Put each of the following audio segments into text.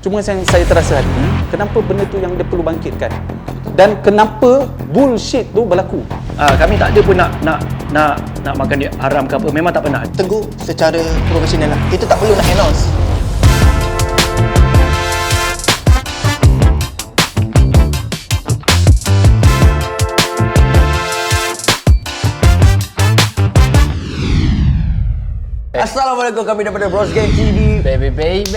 Cuma yang saya terasa hati, kenapa benda tu yang dia perlu bangkitkan? Dan kenapa bullshit tu berlaku? Kami tak ada pun nak makan dia haram ke apa, memang tak pernah. Tegur secara profesional lah. Kita tak perlu nak announce. Assalamualaikum, kami daripada Bros Gang TV. Baby.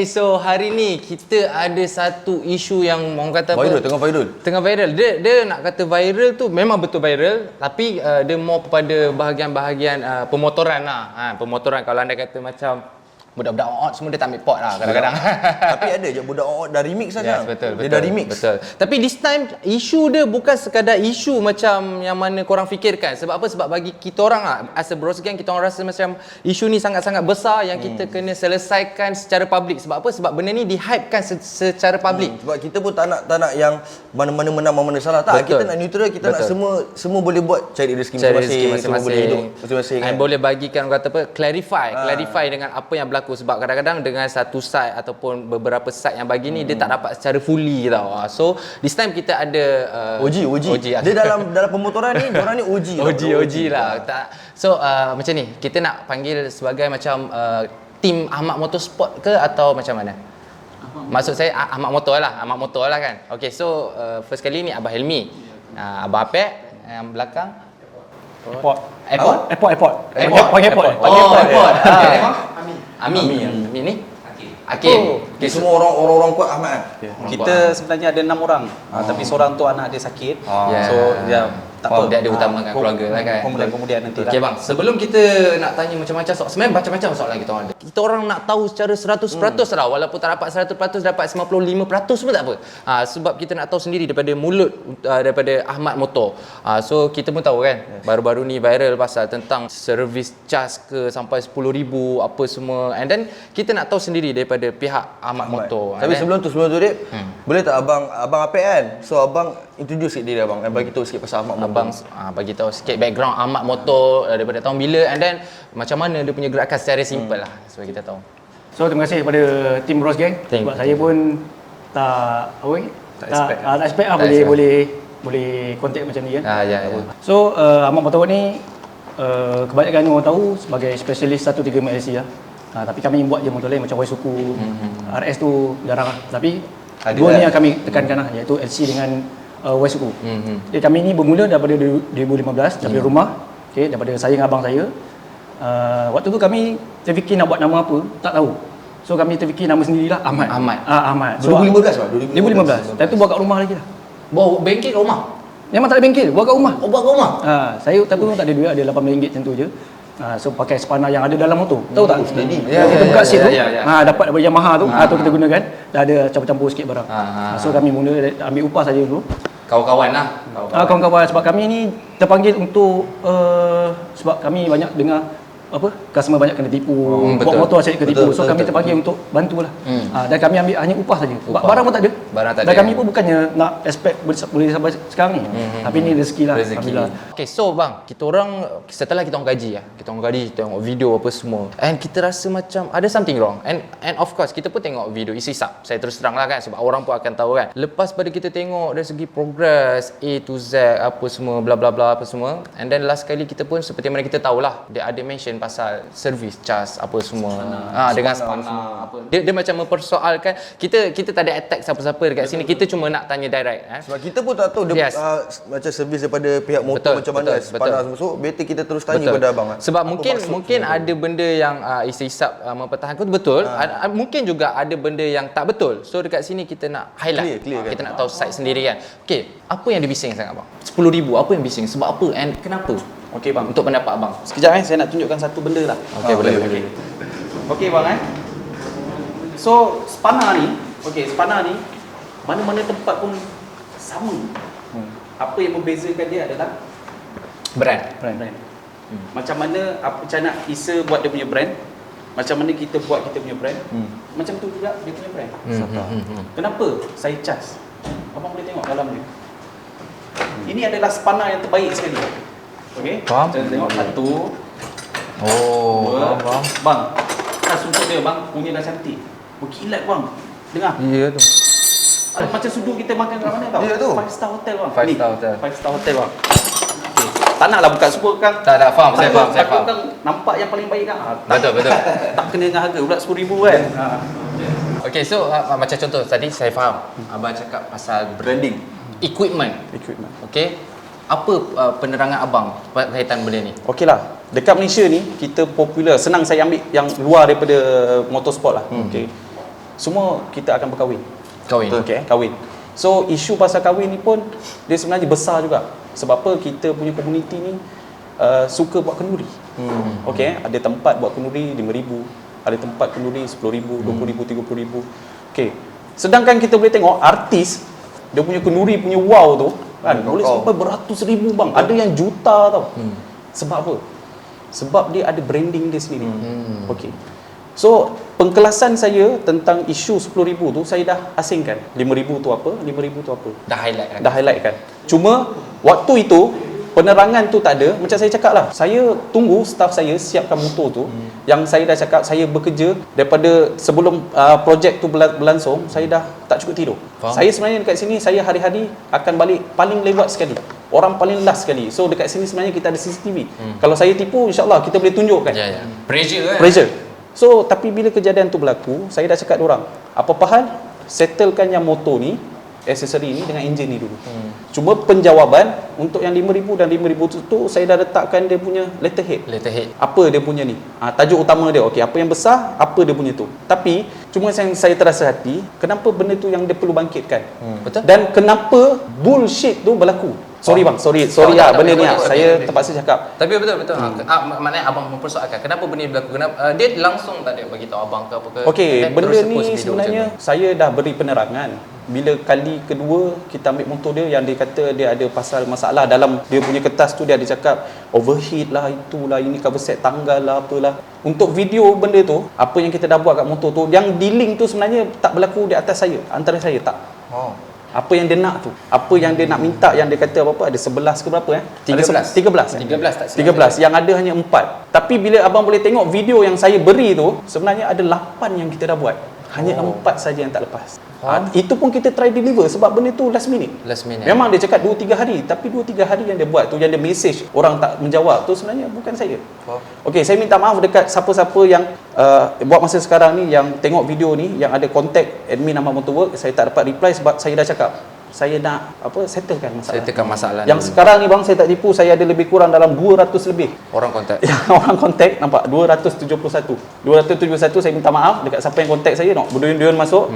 So hari ni kita ada satu isu yang orang kata Viral, tengah viral. Dia nak kata viral tu memang betul viral, tapi dia more kepada bahagian-bahagian pemotoran lah. Pemotoran, kalau anda kata macam budak-budak oot semua dia tak ambil pot lah kadang-kadang. Tapi ada je budak oot dah remix lah sekarang. Betul. Dia dah remix. Betul. Tapi this time isu dia bukan sekadar isu macam yang mana korang fikirkan. Sebab apa? Sebab bagi kita orang lah, as a Bros Gang, kita orang rasa macam isu ni sangat-sangat besar yang kita kena selesaikan secara public. Sebab apa? Sebab benda ni di-hypekan secara public. Sebab kita pun tak nak yang mana-mana menang, mana-mana salah. Tak, Betul. kita nak neutral, kita nak semua boleh buat cari rezeki masing-masing, semua boleh hidup masing-masing. Dan boleh bagikan kata apa, clarify dengan apa yang berlaku. Sebab kadang-kadang dengan satu side ataupun beberapa side yang bagi ni dia tak dapat secara fully tau. So this time kita ada OG. Dia dalam pemotoran ni, diorang ni OG lah. So macam ni, kita nak panggil sebagai macam tim Ahmad Motorsport ke atau macam mana? Maksud saya Ahmad Motor lah kan. Okay, so first kali ni Abah Helmi, Abah Apek yang belakang Airport. Amin ni Akil. Okay, semua orang kuat Ahmad. Kita sebenarnya ada 6 orang. Tapi seorang tu anak dia sakit. So dia tak apa. Dia ada utamakan keluarga lah kan. Kemudian nanti Okey bang, sebelum kita nak tanya macam-macam soal, sebenarnya macam-macam soalan kita orang ada. Kita orang nak tahu secara 100% lah, walaupun tak dapat 100%, dapat 95% pun tak apa. Sebab kita nak tahu sendiri daripada mulut daripada Ahmad Motor. So kita pun tahu kan, baru-baru ni viral pasal tentang servis charge ke sampai 10,000 apa semua. And then kita nak tahu sendiri daripada pihak Ahmad Motor. Tapi sebelum tu Dip, boleh tak abang Apek kan? So abang introduce sikit diri abang, bagi tahu sikit pasal Ahmad Motor. Abang bagi tahu sikit background Ahmad Motor daripada tahun bila, and then macam mana dia punya gerakan secara simple lah supaya kita tahu. So terima kasih kepada tim Bros Gang. Sebab saya pun tak expect lah boleh kontak macam ni kan. Ya. So Ahmad Motor ni kebanyakan orang tahu sebagai spesialis 13 LC lah. Tapi kami buat je motor lain macam Waisuku, RS tu jarang lah. Tapi dua ni yang kami tekankan lah, iaitu LC dengan Waisuku. Jadi kami ni bermula daripada 2015 daripada rumah, daripada saya dengan abang saya. Waktu tu kami terfikir nak buat nama apa, tak tahu. So kami terfikir nama sendirilah, Ahmad. Ahmad. So, 2015 lah? 2015. Tapi tu buat kat rumah lagi lah. Bawa bengkel kat rumah? Memang tak ada bengkel, buat kat rumah. Buat kat rumah? Saya tapi pun tak ada duit, ada RM8 macam tu je. So pakai spana yang ada dalam motor. Tahu tak? Kita buka seat tu, dapat daripada Yamaha tu, tu kita gunakan. Dah ada campur-campur sikit barang. So kami mula ambil upah saja dulu. Kawan-kawan lah. Kawan-kawan, sebab kami ni terpanggil untuk sebab kami banyak dengar customer banyak kena tipu, bawa motor asyik kena tipu. So kami terpanggil untuk bantulah. Dan kami ambil hanya upah saja. Sebab barang pun tak ada. Dan kami pun bukannya nak expect boleh sampai sekarang ni. Tapi ni rezeki lah. Alhamdulillah. Okay, so bang, kita orang setelah kita orang gaji lah, kita orang gaji, kita tengok video apa semua, and kita rasa macam ada something wrong. And of course kita pun tengok video isi sub. Saya terus terang lah kan, sebab orang pun akan tahu kan. Lepas pada kita tengok dari segi progress A to Z apa semua, bla bla bla apa semua, and then last kali kita pun seperti mana kita tahulah, dia ada mention pasal service charge apa semua, dengan spana apa. Dia macam mempersoalkan kita tak ada attack siapa-siapa dekat sini. Kita cuma nak tanya direct. Sebab kita pun tak tahu dia macam servis daripada pihak motor macam mana, spana semua. So better kita terus tanya pada abang. Sebab mungkin ada benda yang Isap mempertahankan tu betul. Mungkin juga ada benda yang tak betul. So dekat sini kita nak highlight, clear kita nak tahu side sendiri kan. Okey, apa yang dibising sangat bang? 10,000 apa yang bising? Sebab apa and kenapa? Okey bang, Untuk pendapat abang. sekejap saya nak tunjukkan satu benda lah. Okey, boleh. Okey bang So spana ni, mana-mana tempat pun sama. Apa yang membezakan dia adalah Brand. macam mana nak Isa buat dia punya brand, macam mana kita buat kita punya brand, macam tu juga dia punya brand. Kenapa saya charge? Abang boleh tengok dalam dia. Ini adalah spana yang terbaik sekali. Okey. Faham? Kita tengok satu. Oh, dua. faham. Bang, tas untuk dia bang punya dah cantik. Berkilat bang. Dengar. Ya tu. Macam sudu kita makan kat mana tau? Ya tu. 5 star hotel bang. 5 Ni, star hotel. 5 star hotel bang. Okay. Tak naklah buka semua kan. Tak faham, saya faham. Kan nampak yang paling baik kan. Betul. Tak kena dengan harga pula RM10,000 kan. Okay, so macam contoh tadi saya faham abang cakap pasal Branding. equipment. Okay, apa penerangan abang berkaitan benda ni? Okey lah. Dekat Malaysia ni kita popular. Senang saya ambil yang luar daripada motorsport lah. Okey. Semua kita akan berkahwin. Kahwin. Okey, kahwin. So isu pasal kahwin ni pun dia sebenarnya besar juga. Sebab apa kita punya komuniti ni suka buat kenduri. Okey, ada tempat buat kenduri 5,000, ada tempat kenduri 10,000, 20,000, 30,000. Okey. Sedangkan kita boleh tengok artis dia punya kenduri punya wow tu kan boleh sampai beratus ribu bang. Ada yang juta tau. Sebab apa? Sebab dia ada branding dia sendiri. Okey. So, pengkelasan saya tentang isu 10,000 tu saya dah asingkan. 5,000 tu apa? 5,000 tu apa? Dah highlight kan? Dah highlight kan. Cuma waktu itu penerangan tu tak ada. Macam saya cakap lah, saya tunggu staff saya siapkan motor tu. Yang saya dah cakap saya bekerja daripada sebelum projek tu berlangsung, saya dah tak cukup tidur. Faham. Saya sebenarnya dekat sini saya hari-hari akan balik paling lewat sekali. Orang paling last sekali. So dekat sini sebenarnya kita ada CCTV. Kalau saya tipu, insyaAllah kita boleh tunjukkan. Ya. Pressure kan? Pressure. So, tapi bila kejadian tu berlaku, saya dah cakap diorang, apa-apa hal, settlekan yang motor ni, aksesori ni dengan enjin ni dulu. Cuma penjawapan untuk yang 5,000 dan 5,000 tu saya dah letakkan dia punya letterhead. Apa dia punya ni? Tajuk utama dia. Okey, apa yang besar, apa dia punya tu. Tapi cuma saya terasa hati, kenapa benda tu yang dia perlu bangkitkan? Betul. Dan kenapa bullshit tu berlaku? Sorry bang, sorry lah benda ni saya terpaksa cakap. Tapi betul. Maknanya abang mempersoalkan kenapa benda ni berlaku? Kenapa dia langsung tak ada bagi tahu abang ke apa ke? Okey, Kan benda terus ni post video sebenarnya macam saya dah beri penerangan. Bila kali kedua kita ambil motor dia yang dia kata dia ada pasal masalah dalam dia punya kertas tu, dia ada cakap overheat lah, itulah, ini cover set tanggal lah, apalah. Untuk video benda tu, apa yang kita dah buat kat motor tu, yang dealing tu sebenarnya tak berlaku di atas saya, antara saya tak. Apa yang dia nak tu, apa yang dia nak minta, yang dia kata apa-apa ada 11 ke berapa 13. 13 tak silap. 13 yang ada hanya 4. Tapi bila abang boleh tengok video yang saya beri tu, sebenarnya ada 8 yang kita dah buat. Hanya 4 saja yang tak lepas. Itu pun kita try deliver sebab benda tu last minute. Memang Memang dia cakap 2-3 hari, tapi 2-3 hari yang dia buat tu, yang dia message orang tak menjawab tu sebenarnya bukan saya. Okey, saya minta maaf dekat siapa-siapa yang buat masa sekarang ni yang tengok video ni, yang ada contact admin Ahmad Motorwork, saya tak dapat reply sebab saya dah cakap saya nak settlekan masalah. Yang sekarang ni bang, saya tak tipu, saya ada lebih kurang dalam 200 lebih orang kontak. yang orang kontak, nampak 271 saya minta maaf dekat siapa yang kontak saya, berduyun-duyun masuk.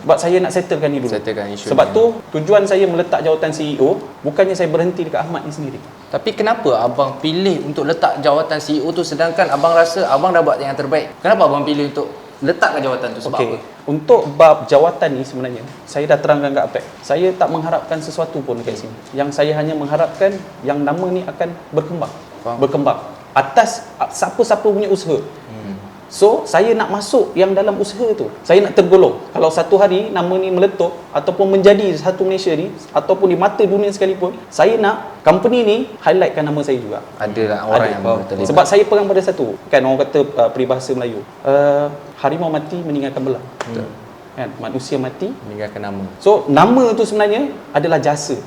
Sebab saya nak settlekan ni dulu. Sebab tu tujuan saya meletak jawatan CEO, bukannya saya berhenti dekat Ahmad ni sendiri. Tapi kenapa abang pilih untuk letak jawatan CEO tu sedangkan abang rasa abang dah buat yang terbaik? Kenapa abang pilih untuk letakkan jawatan tu? Sebab apa? Untuk bab jawatan ni sebenarnya saya dah terangkan kat APEC. Saya tak mengharapkan sesuatu pun dekat sini. Yang saya hanya mengharapkan yang nama ni akan berkembang atas siapa-siapa punya usaha. So, saya nak masuk yang dalam usaha tu. Saya nak tergolong. Kalau satu hari nama ni meletup ataupun menjadi satu Malaysia ni, ataupun di mata dunia sekalipun, saya nak company ni highlightkan nama saya juga. Adalah orang yang terlibat. Sebab saya pegang pada satu. Kan orang kata peribahasa Melayu. Harimau mati meninggalkan belang. Kan? Manusia mati meninggalkan nama. So, nama tu sebenarnya adalah jasa.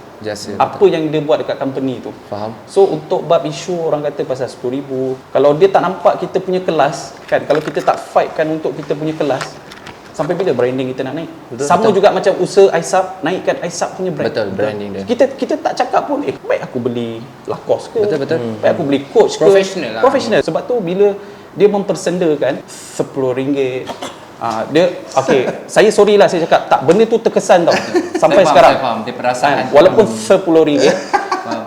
Apa betul. yang dia buat dekat company tu. Faham. So, untuk bab isu orang kata pasal 10,000, kalau dia tak nampak kita punya kelas, kan, kalau kita tak fightkan untuk kita punya kelas, sampai bila branding kita nak naik? Sama juga macam usaha Aisap, naikkan Aisap punya brand. Betul, branding dia. Kita tak cakap pun, baik aku beli Lacoste ke? Betul. Baik aku beli Coach ke? Professional. Sebab tu bila dia mempersendakan RM10, dia saya sorry lah saya cakap tak, benda tu terkesan tau sampai sekarang. Saya faham dia perasaan. Walaupun RM10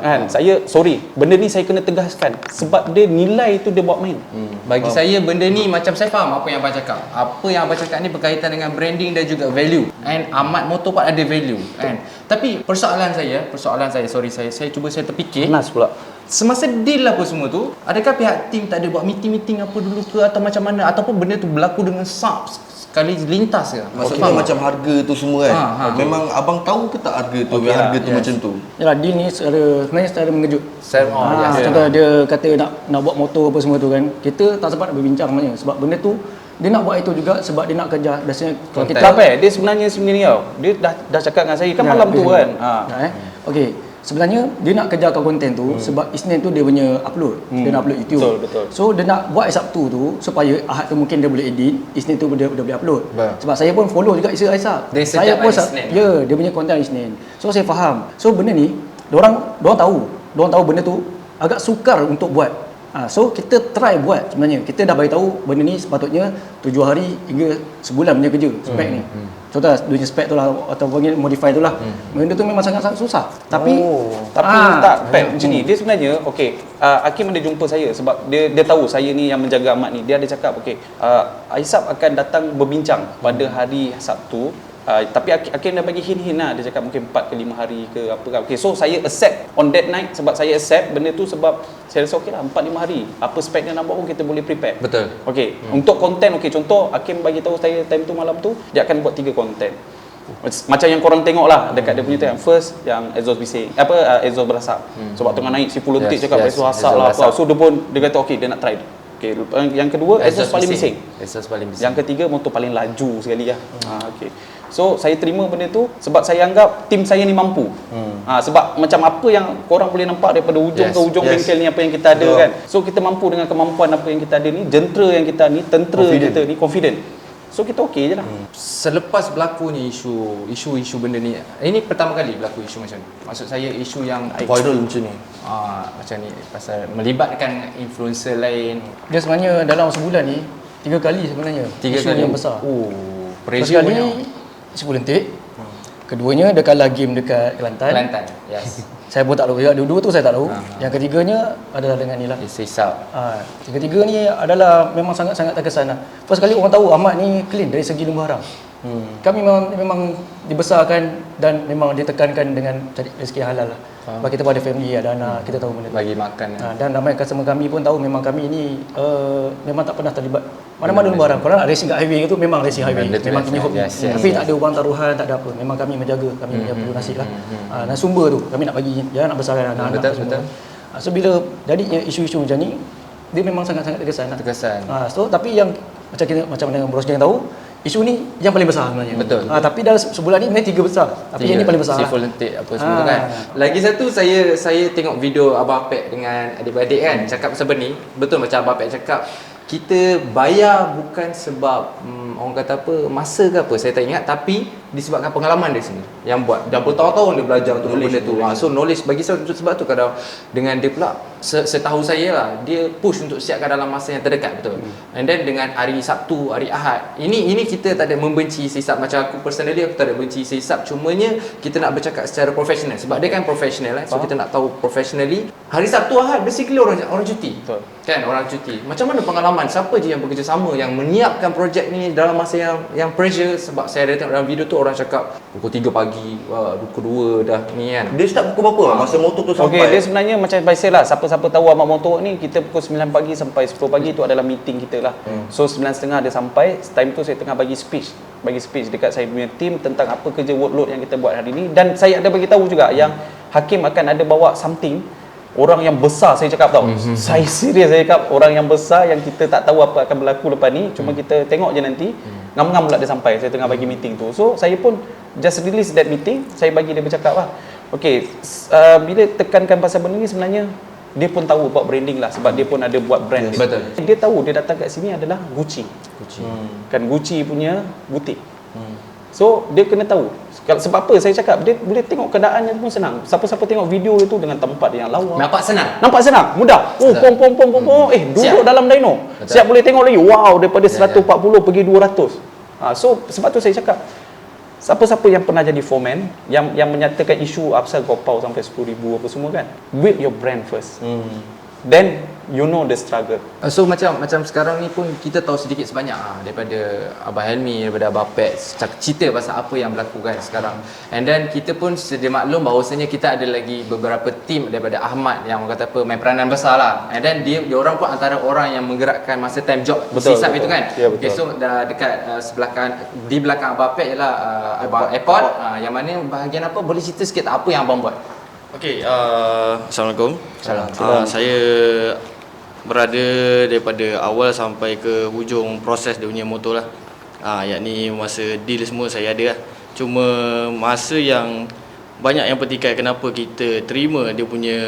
kan, saya sorry, benda ni saya kena tegaskan sebab dia nilai tu dia buat main. Bagi saya benda ni macam saya faham apa yang abang cakap. Apa yang abang cakap ni berkaitan dengan branding dan juga value. And Ahmad Motorpart ada value kan. Tapi persoalan saya, sorry saya cuba saya terfikir. Panas pula. Semasa deal apa semua tu, adakah pihak tim tak ada buat meeting apa dulu ke atau macam mana, ataupun benda tu berlaku dengan sekali lintas ke? Maksudnya macam harga tu semua kan. Memang abang tahu ke tak harga tu? Harga tu macam tu. Yalah, deal ni sebenarnya secara mengejut. Yes. Contoh dia kata nak buat motor apa semua tu kan. Kita tak sempat nak berbincang sebenarnya sebab benda tu dia nak buat itu juga sebab dia nak kejar biasanya kalau Content. kita Dia sebenarnya tau. Dia dah cakap dengan saya kan Ya, malam tu betul. kan. Okey, sebenarnya dia nak kejarkan konten tu sebab Isnin tu dia punya upload. Dia nak upload YouTube. Betul. So dia nak buat Sabtu tu supaya Ahad tu mungkin dia boleh edit, Isnin tu dia boleh upload. Betul. Sebab saya pun follow juga Isap. Dia Saya setiap pun hari Isnin. ya, dia punya konten hari Isnin. So saya faham. So benda ni dorang tahu benda tu agak sukar untuk buat. So kita try buat sebenarnya. Kita dah bagi tahu benda ni sepatutnya 7 hari hingga sebulan punya kerja spek ni. Contoh dunia spek tu lah atau panggil modify tu lah. Benda tu memang sangat-sangat susah. Tapi tak Pat macam ni. Dia sebenarnya Hakim ada jumpa saya sebab dia tahu saya ni yang menjaga Ahmad ni. Dia ada cakap Aisap akan datang berbincang pada hari Sabtu. Tapi Hakim dah bagi hint lah. Dia cakap mungkin 4 ke 5 hari ke apa kan. So saya accept on that night sebab saya accept benda tu sebab saya rasa lah 4-5 hari. Apa spek dia nak buat pun kita boleh prepare. Betul. Untuk konten contoh Hakim bagi tahu saya time tu malam tu dia akan buat 3 konten. Macam yang korang tengok lah dekat dia punya tu yang first yang exhaust bising exhaust berasap. Sebab tengah naik si Pulentik cakap exhaust asap lah apa. So dia kata dia nak try. Yang kedua exhaust paling bising. Yang ketiga motor paling laju sekali lah. So saya terima benda tu sebab saya anggap tim saya ni mampu. Sebab macam apa yang korang boleh nampak daripada ujung ke ujung bengkel ni apa yang kita ada kan. So kita mampu dengan kemampuan apa yang kita ada ni, jentera yang kita ni, tentera kita ni confident. So kita okey je lah. Selepas berlakunya isu benda ni, ini pertama kali berlaku isu macam ni. Maksud saya isu yang Viral macam ni. macam ni pasal melibatkan influencer lain. dia sebenarnya dalam sebulan ni 3 kali sebenarnya 3 isu kali yang besar. Pressure First kali banyak. si Pulentik. Keduanya dia kalah game dekat Kelantan. Yes. Saya pun tak tahu juga. Dua-dua tu saya tak tahu. Yang ketiganya adalah dengan ni lah. Isap. Yang ketiga ni adalah memang sangat-sangat terkesan lah. First kali orang tahu Ahmad ni clean dari segi lumba haram. Kami memang dibesarkan dan memang ditekankan dengan cari rezeki halal lah. Sebab kita pun ada family, ada anak, kita tahu benda tu. Bagi makan. Dan ramai customer kami pun tahu memang kami ni memang tak pernah terlibat mana-mana lumba haram. Kalau nak racing kat highway tu memang racing highway. Memang kami hobi. Tapi tak ada uang taruhan, tak ada apa. Memang kami menjaga, kami punya nasib lah. Dan sumber tu kami nak bagi, jangan nak besarkan anak-anak. Betul. So bila jadi isu-isu macam ni, dia memang sangat-sangat terkesan lah. So tapi yang macam dengan Bros Gang tahu, isu ni yang paling besar sebenarnya. Betul. Tapi dalam sebulan ni memang 3 besar. Tapi yang ni paling besar. Si Pulentik apa semua tu kan. Lagi satu saya tengok video Abang Apek dengan adik-beradik kan cakap pasal benda ni. Betul macam Abang Apek cakap, kita bayar bukan sebab orang kata apa masa ke apa saya tak ingat, tapi disebabkan pengalaman dia sendiri yang buat dah bertahun-tahun dia belajar untuk benda tu. So knowledge bagi saya, sebab tu kadang dengan dia pula setahu saya lah dia push untuk siapkan dalam masa yang terdekat, betul. And then dengan hari Sabtu, hari Ahad, ini kita tak ada membenci Sisap. Macam aku personally aku tak ada benci Sisap, cumanya kita nak bercakap secara profesional sebab dia kan profesional so kita nak tahu professionally. Hari Sabtu Ahad basically orang cuti. Betul. Kan orang cuti. Macam mana pengalaman siapa je yang bekerjasama yang menyiapkan projek ni dalam masa yang pressure? Sebab saya ada tengok dalam video tu orang cakap pukul 3 pagi, pukul 2 dah ni kan. Dia start pukul berapa masa motor tu sampai? Dia sebenarnya macam biasa lah. Siapa tahu Ahmad Motor ni, kita pukul 9 pagi sampai 10 pagi tu adalah meeting kita lah. So 9.30 dia sampai. Time tu saya tengah bagi speech dekat saya punya team tentang apa kerja workload yang kita buat hari ni. Dan saya ada bagi tahu juga yang Hakim akan ada bawa something orang yang besar, saya cakap tau. Saya serius, saya cakap orang yang besar yang kita tak tahu apa akan berlaku lepas ni. Cuma kita tengok je nanti. Ngam-ngam pula dia sampai. Saya tengah bagi meeting tu. So saya pun just release that meeting. Saya bagi dia bercakap lah. Bila tekankan pasal benda ni sebenarnya dia pun tahu about branding lah. Sebab dia pun ada buat brand. Betul. Dia tahu dia datang kat sini adalah Gucci. Kan Gucci punya butik. So dia kena tahu. Sebab apa saya cakap, dia boleh tengok keadaannya pun senang. Siapa-siapa tengok video itu dengan tempat yang lawa, Nampak senang, mudah. Duduk dalam dyno. Betul. Siap boleh tengok lagi. Wow, daripada 140 pergi 200. So sebab tu saya cakap, siapa-siapa yang pernah jadi foreman yang menyatakan isu apasal Gopau sampai 10,000 apa semua kan, build your brand first. Then you know the struggle. So macam sekarang ni pun kita tahu sedikit sebanyak daripada Abang Helmi, daripada Abang Pet, cerita pasal apa yang berlaku kan sekarang. And then kita pun sedia maklum bahawasanya kita ada lagi beberapa tim daripada Ahmad yang orang kata apa main peranan besar lah. And then dia orang pun antara orang yang menggerakkan masa time job Sisap itu kan. Ya, betul. Okay, so dekat di belakang Abang Pet ialah Abang Airport, yang mana bahagian apa, boleh cerita sikit apa yang abang buat? Okey, Assalamualaikum. Assalamualaikum. Saya berada daripada awal sampai ke hujung proses dia punya motor lah. Yakni masa deal semua saya ada lah. Cuma masa yang banyak yang petikai kenapa kita terima dia punya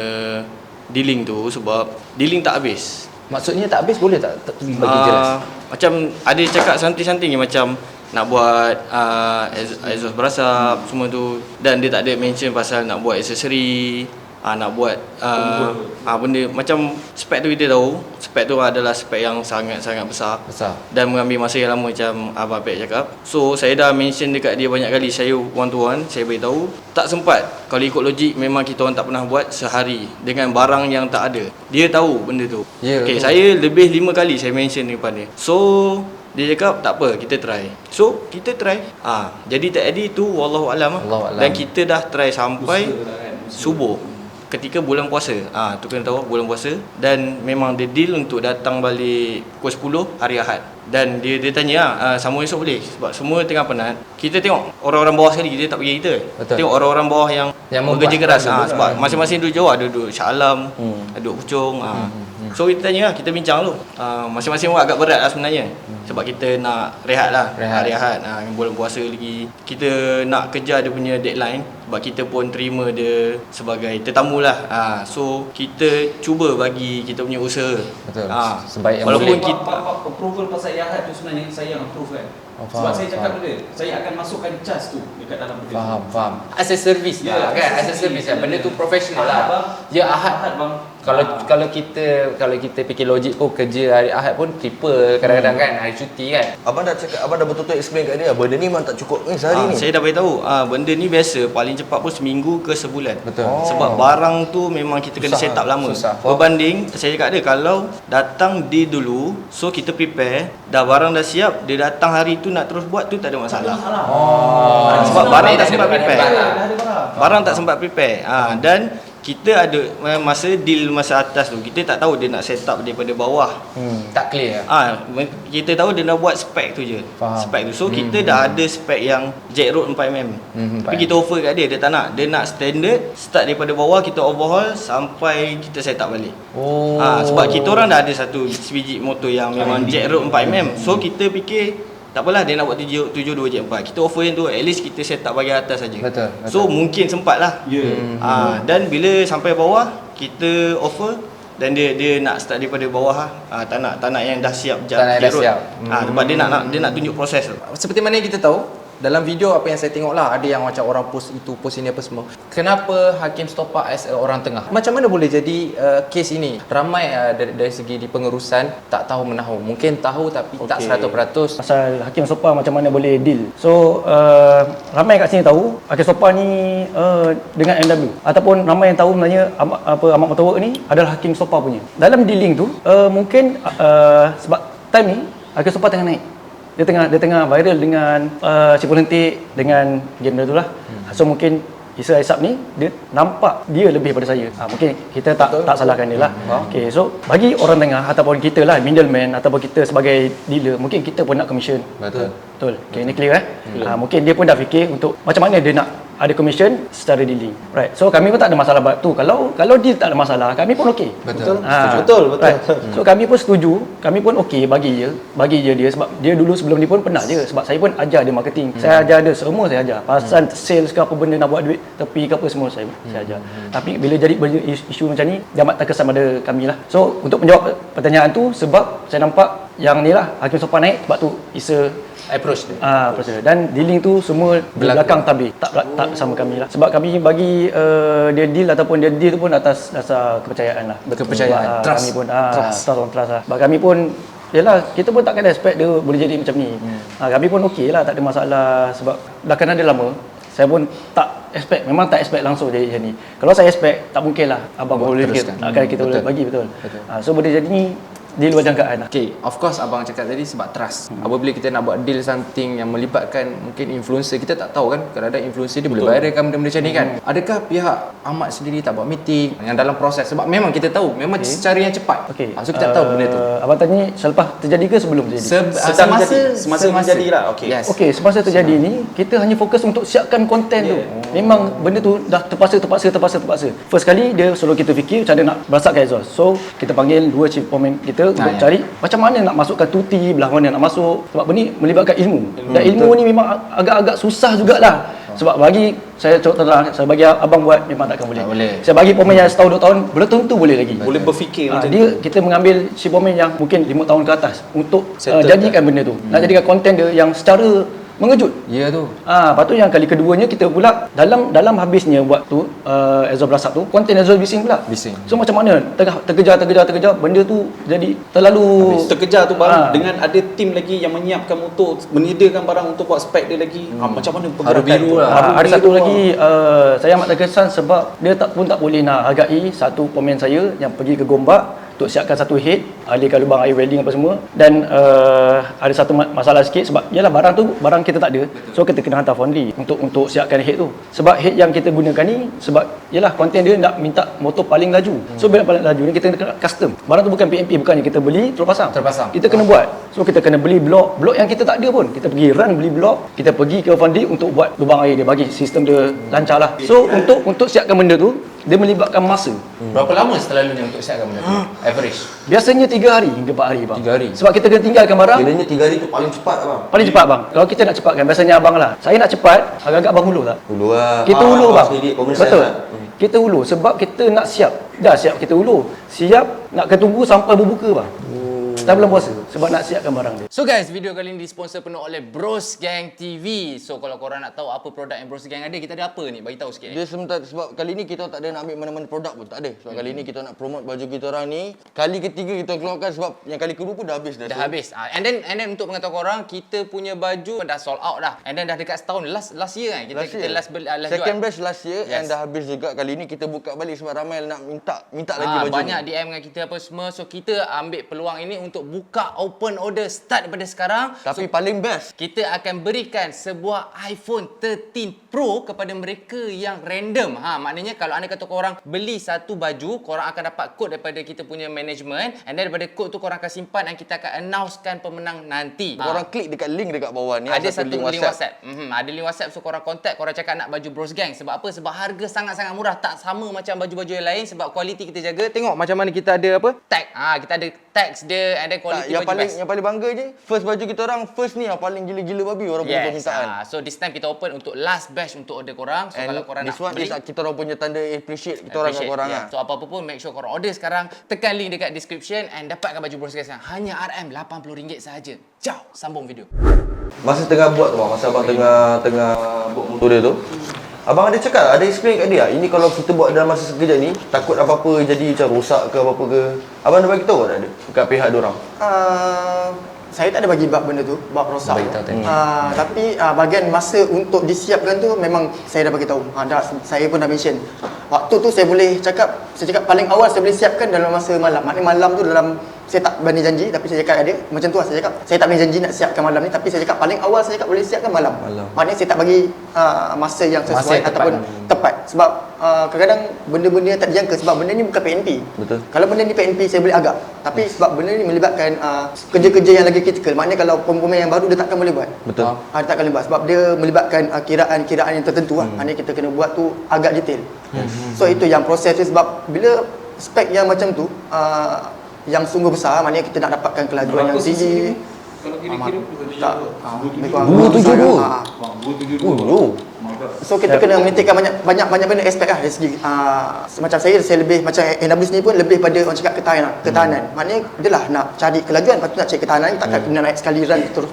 dealing tu sebab dealing tak habis. Maksudnya tak habis, boleh tak bagi jelas? Macam ada cakap santai-santai macam nak buat exhaust berasap semua tu, dan dia tak ada mention pasal nak buat aksesori, nak buat benda macam spek tu. Kita tahu spek tu adalah spek yang sangat-sangat besar dan mengambil masa yang lama macam Abang Pek cakap. So saya dah mention dekat dia banyak kali, saya one to one saya beritahu tak sempat. Kalau ikut logik memang kita orang tak pernah buat sehari dengan barang yang tak ada. Dia tahu benda tu. Saya lebih 5 kali saya mention depan dia. So dia cakap tak apa, kita try. So kita try. Jadi tadi tu wallahu alam lah. Dan kita dah try sampai subuh ketika bulan puasa. Tu kena tahu bulan puasa, dan memang dia deal untuk datang balik pukul 10 hari Ahad. Dan dia tanya sama esok boleh sebab semua tengah penat. Kita tengok orang-orang bawah sekali, kita tak pergi kita. Tengok orang-orang bawah yang bekerja keras. Sebab masing-masing duduk jauh, ada duduk Shah Alam, ada duduk Puchong. So kita tanya lah, kita bincang dulu. Masing-masing agak berat lah sebenarnya. Sebab kita nak rehat lah. Hari Ahad, bulan puasa lagi. Kita nak kejar dia punya deadline. Sebab kita pun terima dia sebagai tetamu lah. So kita cuba bagi kita punya usaha. Betul. Sebaik yang walaupun boleh. kita approval pasal Ahad tu sebenarnya saya yang approve kan. Sebab saya cakap benda, saya akan masukkan charge tu dekat dalam benda. Faham. As a service lah kan. As a service lah. Benda tu profesional lah. Ya Ahad bang. Kalau kita fikir logik pun kerja hari Ahad pun triple kadang-kadang kan, hari cuti kan. Abang dah betul-betul explain kat dia, benda ni memang tak cukup sehari ni. Saya dah beritahu, benda ni biasa paling cepat pun seminggu ke sebulan. Betul. Sebab barang tu memang kita kena set up lama. Berbanding saya cakap dia, kalau datang dia dulu, so kita prepare, dah barang dah siap, dia datang hari tu nak terus buat tu tak ada masalah. Sebab barang tak sempat prepare. Barang tak sempat prepare. Dan kita ada masa atas tu, kita tak tahu dia nak set up daripada bawah. Tak clear. Kita tahu dia nak buat spek tu je. Spek tu. So kita dah ada spek yang jack road 4mm. Tapi kita offer kat dia, dia tak nak. Dia nak standard, start daripada bawah, kita overhaul sampai kita set up balik. Sebab kita orang dah ada satu sebiji motor yang memang jack road 4mm. So kita fikir tak apalah, dia nak buat 72 je 4. Kita offer yang tu, at least kita set up bahagian atas saja. Betul. So mungkin sempat lah. Dan bila sampai bawah, kita offer, dan dia nak start daripada bawah lah. Tak nak yang dah siap sebab dia nak tunjuk proses tu. Seperti mana yang kita tahu dalam video apa yang saya tengok lah, ada yang macam orang post itu, post ini apa semua. Kenapa Hakim Stopa as orang tengah? Macam mana boleh jadi kes ini? Ramai dari segi di pengurusan tak tahu menahu. Mungkin tahu tapi tak 100%. Pasal Hakim Stopa macam mana boleh deal. So ramai kat sini tahu Hakim Stopa ni dengan MW, ataupun ramai yang tahu sebenarnya Ahmad Motorwork ni adalah Hakim Stopa punya. Dalam dealing tu mungkin sebab time ni Hakim Stopa tengah naik. Dia tengah viral dengan Cipul Lentik, dengan game dia tu lah. So mungkin Isa Aisap ni dia nampak dia lebih daripada saya. Mungkin kita tak salahkan dia lah. Okay, so bagi orang tengah ataupun kita lah middleman ataupun kita sebagai dealer, mungkin kita pun nak commission. Betul. Okay, ini clear mungkin dia pun dah fikir untuk macam mana dia nak ada commission secara dealing. Right. So kami pun tak ada masalah bab tu. Kalau deal tak ada masalah, kami pun okey. Betul. Betul. Right. So kami pun setuju, kami pun okey bagi je dia sebab dia dulu sebelum ni pun pernah je, sebab saya pun ajar dia marketing. Saya ajar dia semua, saya ajar. Pasal sales ke apa benda nak buat duit tepi ke apa semua saya ajar. Tapi bila jadi isu macam ni, dia amat terkesan pada kami lah. So untuk menjawab pertanyaan tu, sebab saya nampak yang ni lah Hakim Stopa naik, sebab tu Isa approach dia. Dan dealing tu semua di belakang tabir, tak bersama kami lah. Sebab kami bagi dia deal ataupun dia deal tu pun atas dasar kepercayaan lah. Kepercayaan, trust. Kami pun trust lah. Sebab kami pun yalah, kita pun takkan expect dia boleh jadi macam ni. Kami pun okey lah, tak ada masalah. Sebab dah kenal dia lama, saya pun tak expect, memang tak expect langsung jadi macam ni. Kalau saya expect, tak mungkin lah abang boleh takkan kita boleh bagi betul. So boleh jadi ni di luar jangkaan lah. Okay, of course abang cakap tadi sebab trust. Apabila kita nak buat deal something yang melibatkan mungkin influencer, kita tak tahu kan, kadang-kadang influencer dia boleh viralkan benda-benda macam ni kan. Adakah pihak Ahmad sendiri tak buat meeting yang dalam proses? Sebab memang kita tahu, memang secara yang cepat. So kita tak tahu benda tu. Abang tanya selepas terjadi ke sebelum terjadi? Semasa terjadi lah. Yes. Okey, semasa terjadi ni kita hanya fokus untuk siapkan konten tu. Memang benda tu dah terpaksa. First kali dia suruh kita fikir macam mana nak berasapkan exhaust. So kita panggil dua chief pemain kita untuk cari macam mana nak masukkan tuti, belah mana nak masuk. Sebab benda ni melibatkan ilmu. Dan ilmu ni memang agak-agak susah jugalah. Sebab bagi saya contoh saya bagi abang buat memang takkan boleh. Saya bagi pemain yang setahun 2 tahun belum tentu boleh lagi. Boleh berfikir macam dia kita mengambil si pemain yang mungkin 5 tahun ke atas untuk jadikan benda tu. Nak jadikan konten dia yang secara mengejut. Ya tu. Lepas tu yang kali keduanya kita pula dalam habisnya buat tu exhaust berasap tu, konten exhaust bising pula. So macam mana terkejar benda tu jadi terlalu terkejar tu bang dengan ada tim lagi yang menyiapkan untuk menyediakan barang untuk buat spek dia lagi. Macam mana Haru biru lah. Ada satu lagi saya amat terkesan sebab dia tak boleh nak hargai satu pemain saya yang pergi ke Gombak untuk siapkan satu head, alihkan lubang air welding apa semua, dan ada satu masalah sikit sebab yalah barang kita tak ada. So kita kena hantar Fondly untuk siapkan head tu. Sebab head yang kita gunakan ni sebab yalah konten dia nak minta motor paling laju. So bila paling laju ni kita kena custom. Barang tu bukan PMP, bukannya kita beli terus pasang. Kita kena buat. So kita kena beli blok yang kita tak ada pun. Kita pergi run beli blok, kita pergi ke Fondly untuk buat lubang air dia, bagi sistem dia lancar lah. So untuk siapkan benda tu dia melibatkan masa. Berapa lama selalunya untuk siapkan benda tu? Average? Biasanya 3 hari hingga 4 hari bang. 3 hari. Sebab kita kena tinggalkan barang. Kiranya 3 hari tu paling cepat abang. Paling cepat bang. Kalau kita nak cepatkan, biasanya abang lah. Saya nak cepat, agak-agak abang hulur tak? Hulur lah. Kita hulur bang. Betul. Lah. Kita hulur sebab kita nak siap. Dah siap kita hulur. Siap nak ketunggu sampai berbuka bang. Dah belum puasa sebab nak siapkan barang dia. So guys, video kali ni disponsor penuh oleh Bros Gang TV. So kalau korang nak tahu apa produk yang Bros Gang ada, kita ada apa ni? Bagi tahu sikit. Dia sebab kali ni kita tak ada nak ambil mana-mana produk pun, tak ada. Sebab kali ni kita nak promote baju kita orang ni. Kali ketiga kita keluarkan sebab yang kali kedua pun dah habis dah. Dah habis. And then untuk mengatakan korang, kita punya baju dah sold out dah. And then dah dekat setahun last year kan. Kita last second jual. batch last year and dah habis juga. Kali ni kita buka balik sebab ramai nak minta lagi baju. Banyak DM dengan kita apa semua. So kita ambil peluang ini untuk buka open order start daripada sekarang. Tapi paling best, kita akan berikan sebuah iPhone 13 Pro kepada mereka yang random. Maknanya kalau anda kata korang beli satu baju, korang akan dapat kod daripada kita punya management, and then daripada kod tu korang akan simpan dan kita akan announcekan pemenang nanti. korang klik dekat link dekat bawah ni. Ada satu link WhatsApp. Ada link WhatsApp, so korang contact, korang cakap nak baju Bros Gang. Sebab apa? Sebab harga sangat-sangat murah, tak sama macam baju-baju yang lain sebab kualiti kita jaga. Tengok macam mana kita ada apa? Tag. Kita ada tags dia, and then kualiti baju best. Yang paling bangga je, first baju kita orang, first ni yang paling gila-gila babi orang punya permintaan. So this time kita open untuk last batch untuk order korang. So kalau korang nak beli, kita orang punya tanda appreciate kita orang kat korang lah. So apa-apa pun make sure korang order sekarang, tekan link dekat description and dapatkan baju Bros Gang sekarang. Hanya RM80 sahaja. Ciao, sambung video. Masa tengah buat tu bang, masa abang tengah buat motor dia tu, abang ada cakap, ada explain kat dia, ini kalau kita buat dalam masa sekejap ni, takut apa-apa jadi macam rosak ke apa-apa ke. Abang ada bagi tahu tak ada dekat pihak diorang? Saya tak ada bagi bab benda tu, bab rosak. Tapi bahagian masa untuk disiapkan tu memang saya dah bagi tahu. Saya pun dah mention. Waktu tu saya cakap paling awal saya boleh siapkan dalam masa malam. Maknanya malam tu dalam, saya tak berani janji tapi saya cakap ada macam tu lah. Saya cakap saya tak berani janji nak siapkan malam ni, tapi saya cakap paling awal saya cakap boleh siapkan malam. Maknanya saya tak bagi masa yang sesuai ataupun tepat. Sebab kadang-kadang benda-benda tak dijangka sebab benda ni bukan PNP. Betul. Kalau benda ni PNP saya boleh agak. Tapi sebab benda ni melibatkan kerja-kerja yang lagi kritikal. Maknanya kalau pemain yang baru dia takkan boleh buat. Betul. Dia takkan boleh buat sebab dia melibatkan kiraan-kiraan yang tertentu lah. Maknanya kita kena buat tu agak detail. So itu yang proses tu, sebab bila spek yang macam tu yang sungguh besar, maknanya kita nak dapatkan kelajuan yang tinggi. Kalau kira-kira tak 272. So kita kena menitikkan banyak benda aspek lah dari segi macam saya lebih macam NW ni pun lebih pada orang cakap ketahanan. Maknanya dia lah nak cari kelajuan, lepas tu nak cari ketahanan, takkan kena naik sekali run terus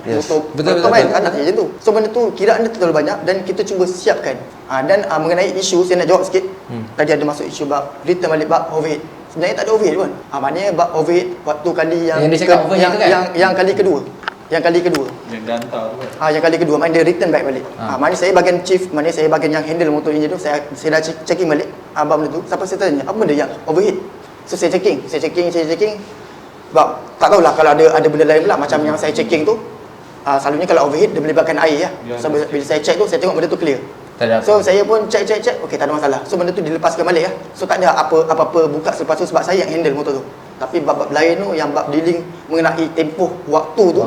betul kan tak macam tu. So benda tu kiraan dia terlalu banyak dan kita cuba siapkan. Dan mengenai isu saya nak jawab sikit. Tadi ada masuk isu bab return balik bab overhead. Sebenarnya tak ada overhead pun. Maknanya bab overhead waktu kali yang kali kedua. Yang kali kedua. Yang dah hantar tu kan. Yang kali kedua, maknanya dia return back balik. Maknanya saya bahagian chief, maknanya saya bahagian yang handle motor engineer tu, saya dah checking balik bab benda tu. Sampai saya tanya, apa benda yang overhead? So saya checking. Sebab tak tahulah kalau ada benda lain pula macam yang saya checking tu. Selalunya kalau overheat dia melibatkan air ya. So bila saya check tu saya tengok benda tu clear. Tak ada apa. So saya pun check, okey tak ada masalah. So benda tu dilepaskan balik ya. So tak ada apa-apa buka selepas tu sebab saya yang handle motor tu. Tapi bab-bab lain tu yang bab dealing mengenai tempoh waktu tu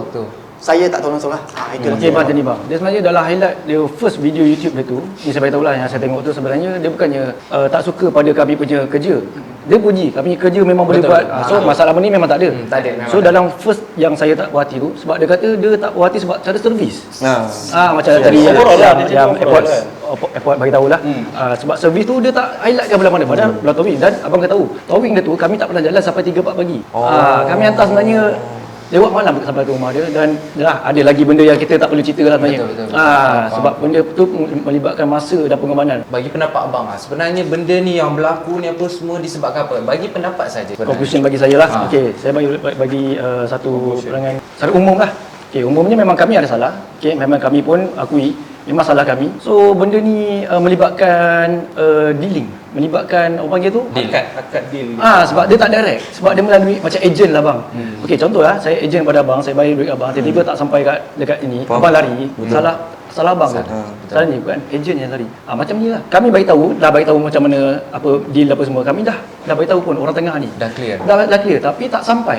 saya tak tahu langsung lah. Itu Okey bang, ni bang. Dia sebenarnya dalam highlight dia first video YouTube dia tu, ni saya beritahu lah yang saya tengok tu sebenarnya dia bukannya tak suka pada kami punya kerja. Dia puji kami kerja memang boleh buat. So masalah ni memang tak ada. Tak ada. So dalam first yang saya tak puas hati tu sebab dia kata dia tak puas hati sebab cara servis. Macam tadi yang airport bagi tahu lah. Sebab servis tu dia tak highlightkan belah mana padahal belah towing dan abang kata tahu. Towing dia tu kami tak pernah jalan sampai 3-4 pagi. Kami hantar sebenarnya lewat malam sampai ke rumah dia dan ada lagi benda yang kita tak perlu cerita lah sebenarnya. Betul. Sebab benda tu melibatkan masa dan pengorbanan. Bagi pendapat abang sebenarnya benda ni yang berlaku ni apa semua disebabkan apa? Bagi pendapat saja. Conclusion bagi saya lah. Okey, saya bagi satu perangai secara umum lah. Okey, umumnya memang kami ada salah. Okey, memang kami pun akui memang salah kami. So benda ni melibatkan dealing, melibatkan orang panggil tu Akad deal. sebab dia tak direct, sebab dia melalui macam ejen lah bang. Okey, contoh lah, saya ejen pada abang, saya bayar duit abang, tiba-tiba tak sampai dekat ini, abang lari, salah abang tu. Salah ni bukan ejen yang lari. Macam ni lah. Kami bagi tahu macam mana apa deal apa semua. Kami dah bagi tahu pun orang tengah ni. Dah clear. Dah clear tapi tak sampai.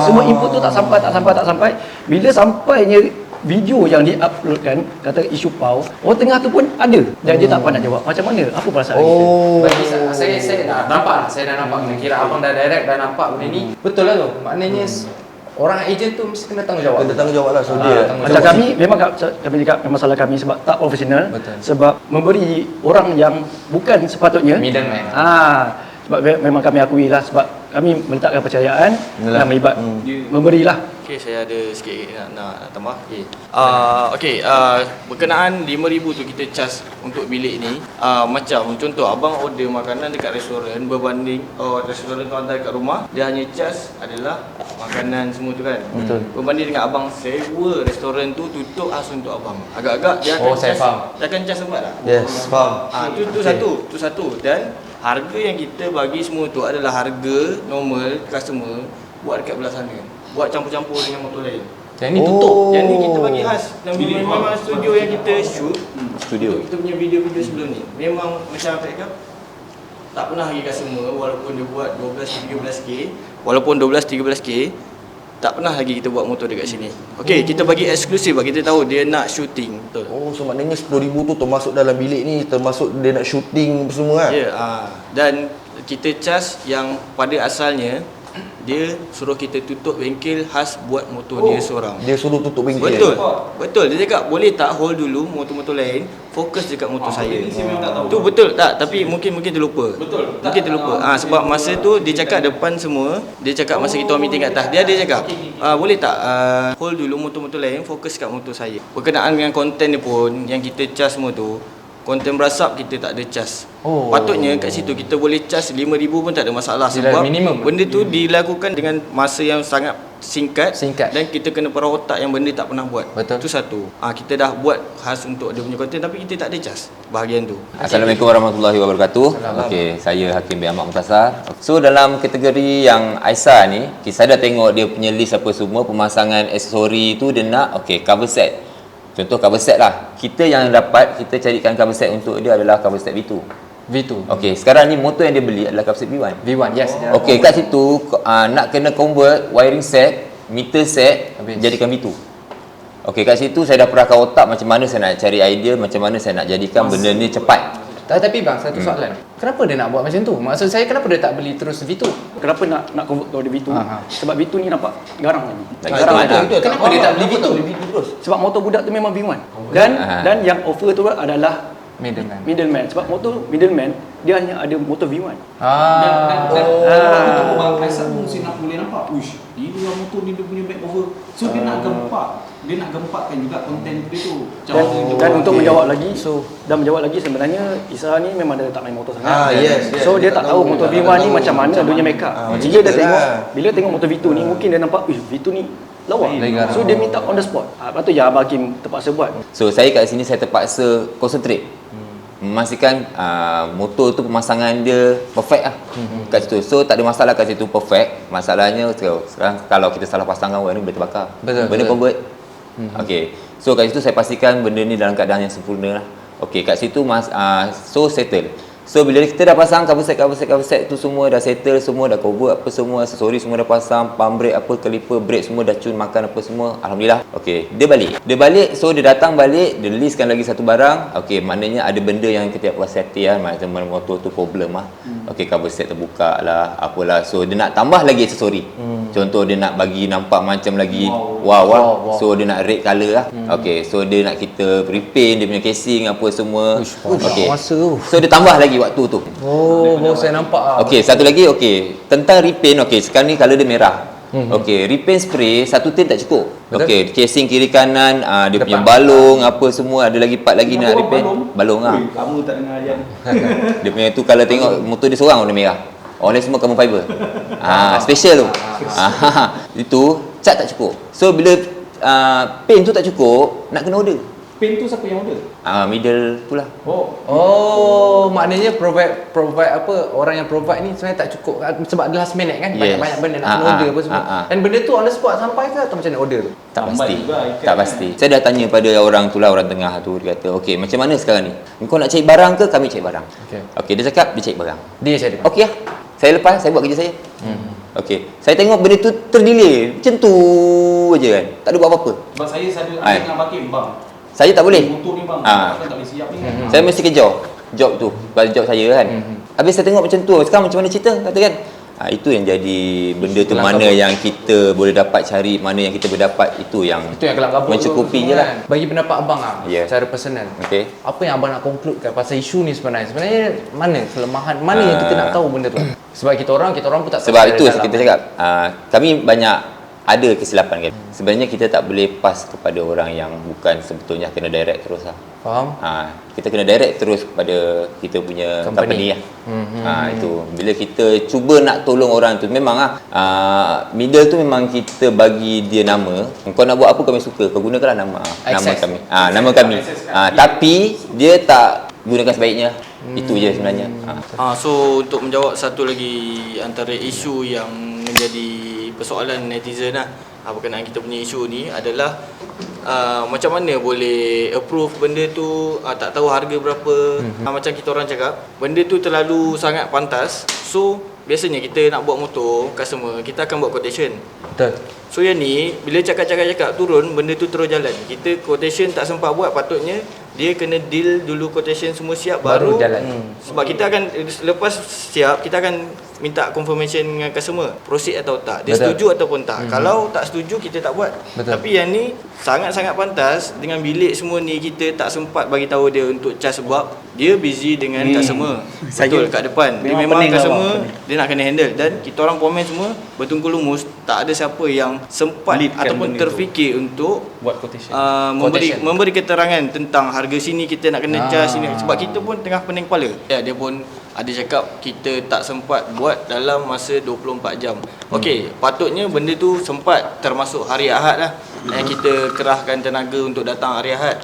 Semua input tu tak sampai. Bila sampainya video yang di-uploadkan kata isu PAU, orang tengah tu pun ada dan dia tak pandai nak jawab. Macam mana? Apa perasaan kita? Bagi saya dah nampak lah. Saya dah nampak. Kira abang dah direct dah nampak benda ni. Betul lah tu. Maknanya orang ejen tu mesti kena tanggungjawab. Kena tanggungjawab lah. So dia Macam kami cakap memang salah kami sebab tak profesional. Betul. Sebab memberi orang yang bukan sepatutnya Middleman. Sebab memang kami akui lah sebab kami meletakkan percayaan dan melibat memberilah. Okey, saya ada sikit nak tambah. Berkenaan 5,000 tu kita charge untuk bilik ni. Macam contoh abang order makanan dekat restoran berbanding restoran tu hantar dekat rumah, dia hanya charge adalah makanan semua tu kan. Betul. Berbanding dengan abang sewa restoran tu tutup khas untuk abang. Agak-agak dia akan saya faham. Dia akan charge sebab tak? yes, faham. Tu satu dan harga yang kita bagi semua tu adalah harga normal customer buat dekat belah sana. Buat campur-campur dengan motor lain. Yang ni tutup. Yang ni kita bagi khas. Dan memang studio yang kita shoot. Studio. Kita punya video-video sebelum ni. Memang macam apa cakap, tak pernah bagi customer walaupun dia buat 12-13k. Walaupun 12-13k, tak pernah lagi kita buat motor dekat sini. Okey, kita bagi eksklusif sebab kita tahu dia nak shooting. Betul. So maknanya 10,000 tu termasuk dalam bilik ni, termasuk dia nak shooting semua kan? Ya, dan kita charge yang pada asalnya dia suruh kita tutup bengkel khas buat motor dia seorang. Dia suruh tutup bengkel. Betul. Dia cakap boleh tak hold dulu motor-motor lain, fokus dekat motor saya. Saya memang tak tahu. Tu betul tak? Tapi mungkin terlupa. Betul. Mungkin terlupa. Sebab masa tu dia cakap depan semua, dia cakap masa kita meeting kat atas, dia ada cakap, boleh tak hold dulu motor-motor lain, fokus kat motor saya. Berkenaan dengan konten ni pun yang kita charge semua tu, konten berasap kita tak ada charge. Patutnya kat situ kita boleh charge 5,000 pun tak ada masalah sebab minimum. benda tu dilakukan dengan masa yang sangat singkat dan kita kena parah otak yang benda tak pernah buat. Betul. Itu satu. Kita dah buat khas untuk dia punya konten tapi kita tak ada charge bahagian tu. Assalamualaikum warahmatullahi wabarakatuh. Okey, saya Hakim bin Ahmad Mukhtasar. So dalam kategori yang Aisyah ni, saya dah tengok dia punya list apa semua, pemasangan aksesori tu dia nak cover set. Contoh cover set lah. Kita yang dapat kita carikan cover set untuk dia adalah cover set V2. Okey, sekarang ni motor yang dia beli adalah cover set V1. Yes. Okey, kat situ nak kena convert wiring set, meter set jadikan V2. Okey, kat situ saya dah perahkan otak macam mana saya nak cari idea, macam mana saya nak jadikan benda ni cepat. Tapi bang, satu soalan. Kenapa dia nak buat macam tu? Maksud saya kenapa dia tak beli terus V2? Kenapa nak convert kepada V2? Sebab V2 ni nampak garang lagi. Kenapa dia tak beli V2? Sebab motor budak tu memang V1. Dan yang offer tu adalah middleman. Sebab motor middleman dia hanya ada motor V1. Untuk Bang Aisyah pun mesti nak boleh nampak. Uish, ini lah motor ni dia punya makeover. So dia nak gempakkan juga konten dia tu. Dan untuk menjawab lagi sebenarnya Isa ni memang dia tak main motor sangat. So dia tak tahu motor V1 ni macam mana dunia makeup. Bila tengok motor V2 ni mungkin dia nampak V2 ni lawa. So dia minta on the spot. Lepas tu Abang Hakim terpaksa buat. So saya kat sini saya terpaksa concentrate. memastikan motor tu pemasangan dia perfect lah kat situ. So tak ada masalah kat situ, perfect. Masalahnya sekarang kalau kita salah pasangkan wiring boleh terbakar. Benda pun buat. Okey. So kat situ saya pastikan benda ni dalam keadaan yang sempurna lah. Okey, kat situ so settle. So bila kita dah pasang cover set tu semua dah settle, semua dah cover apa semua, aksesori semua dah pasang, pump brake apa, caliper brake semua dah tune makan apa semua, alhamdulillah. Okey, dia balik, so dia datang balik, dia listkan lagi satu barang. Okey, maknanya ada benda yang kita buat safety lah, macam motor tu problem lah. Okey, cover set terbuka lah, apalah. So dia nak tambah lagi aksesori. Contoh dia nak bagi nampak macam lagi wow. So dia nak red colour lah. Okey, so dia nak kita repaint dia punya casing apa semua. Okey. So dia tambah lagi waktu tu. Oh, saya nampak ah. Okey, satu lagi tentang repaint. Okey, sekarang ni colour dia merah. Okey, repaint spray satu tin tak cukup. Okey, casing kiri kanan, dia punya balong apa semua, ada lagi part lagi nak repaint. Balong ah. Kamu tak dengar Ayan. Dia punya tu kalau tengok motor dia seorang warna merah. Orang lain semua carbon fiber. Special tu. Itu cat tak cukup. So bila paint tu tak cukup, nak kena order. Paint tu siapa yang order? Middle tu lah. Oh, maknanya provide apa, orang yang provide ni sebenarnya tak cukup sebab last minute kan, Yes. banyak benda nak kena order apa semua. Dan benda tu on the spot sampai ke atau macam mana order tu? Tak Lambat pasti. juga, ikat Tak kan. pasti. Saya dah tanya pada orang tu lah, orang tengah tu, dia kata, "Okey, macam mana sekarang ni? Kau nak cari barang ke kami cari barang?" Okey, dia cakap dia cari barang. Dia cari. Okey lah. Saya lepas, saya buat kerja saya. Okey. Saya tengok benda tu terdelay. Macam tu aja kan. Tak ada buat apa-apa. Sebab saya selalu Ai. dengan Hakim, bang. Saya tak boleh. Motor ni bang, Ah. kan tak boleh siap ni. Saya mesti kejar job tu. Pada job saya kan. Habis saya tengok macam tu. Sekarang macam mana cerita? Kata kan. Itu yang jadi benda tu, mana yang kita boleh dapat cari, mana yang kita boleh dapat, itu yang kelam kabut mencukupi je lah. Bagi pendapat abang Yeah. secara personal. Okey. Apa yang abang nak concludekan pasal isu ni sebenarnya? Sebenarnya mana kelemahan, mana yang kita nak tahu benda tu? Sebab kita orang pun tak tahu Sebab secara itu dalam. kita cakap kami banyak ada kesilapan kan. Sebenarnya kita tak boleh pass kepada orang yang bukan sebetulnya kena direct terus lah. Faham? Kita kena direct terus kepada kita punya company lah. Itu bila kita cuba nak tolong orang tu, memang middle tu memang kita bagi dia nama. Kau nak buat apa kami suka, kau gunakanlah nama kami. Nama kami. Tapi dia tak gunakan sebaiknya. Itu je sebenarnya. So untuk menjawab satu lagi antara isu yang menjadi persoalan netizen lah, berkenaan kita punya isu ni adalah macam mana boleh approve benda tu, tak tahu harga berapa. Macam kita orang cakap, benda tu terlalu sangat pantas. So biasanya kita nak buat motor customer, kita akan buat quotation. Betul. So yang ni bila cakap turun, benda tu terus jalan. Kita quotation tak sempat buat, patutnya dia kena deal dulu, quotation semua siap baru jalan. Sebab kita akan lepas siap, kita akan minta confirmation dengan customer proceed atau tak, dia setuju ataupun tak. Kalau tak setuju, kita tak buat. Tapi yang ni sangat-sangat pantas. Dengan bilik semua ni, kita tak sempat bagi tahu dia untuk charge sebab dia busy dengan customer. Betul, kat depan dia memang customer dia nak kena handle. Dan kita orang pomen semua bertungkul lumus, tak ada siapa yang sempat Leadkan ataupun benda terfikir untuk Buat quotation. memberi keterangan tentang harga sini kita nak kena charge sini. Sebab kita pun tengah pening kepala. Dia pun ada cakap kita tak sempat buat dalam masa 24 jam. Okey, patutnya benda tu sempat termasuk hari Ahad lah. Yang kita kerahkan tenaga untuk datang hari Ahad.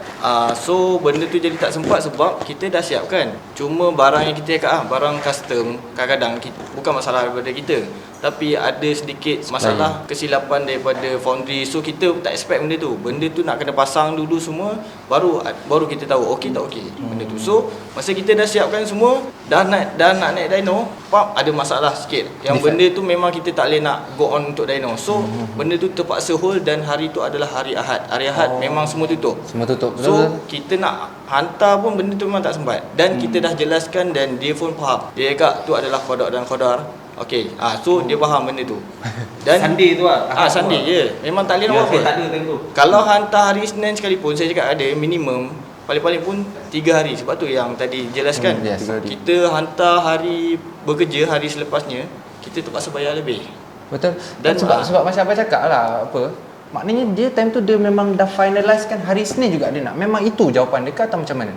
So benda tu jadi tak sempat sebab kita dah siapkan. Cuma barang yang kita cakap barang custom, kadang-kadang bukan masalah daripada kita, tapi ada sedikit masalah kesilapan daripada foundry. So kita tak expect benda tu. Benda tu nak kena pasang dulu semua, baru kita tahu okey tak okey benda tu. So masa kita dah siapkan semua, dah nak naik dyno, ada masalah sikit. Yang benda tu memang kita tak boleh nak go on untuk dyno. So benda tu terpaksa hold, dan hari tu adalah hari Ahad. Hari Ahad memang semua tutup. Semua tutup. So kita nak hantar pun benda tu memang tak sempat. Dan kita dah jelaskan dan dia pun faham. Dia cakap tu adalah qada dan qadar. Okey, so dia faham benda tu. Dan Sunday tu lah. Sunday je. Memang tak boleh nak buat apa. Tak ada time tu. Kalau hantar hari Isnin sekalipun, saya cakap ada minimum paling-paling pun 3 hari. Sebab tu yang tadi jelaskan. Yes. Kita hantar hari bekerja, hari selepasnya kita terpaksa bayar lebih. Betul. Dan Dan sebab macam abang cakap lah, maknanya dia time tu dia memang dah finalize kan, hari Isnin juga dia nak. Memang itu jawapan dia ke atau macam mana?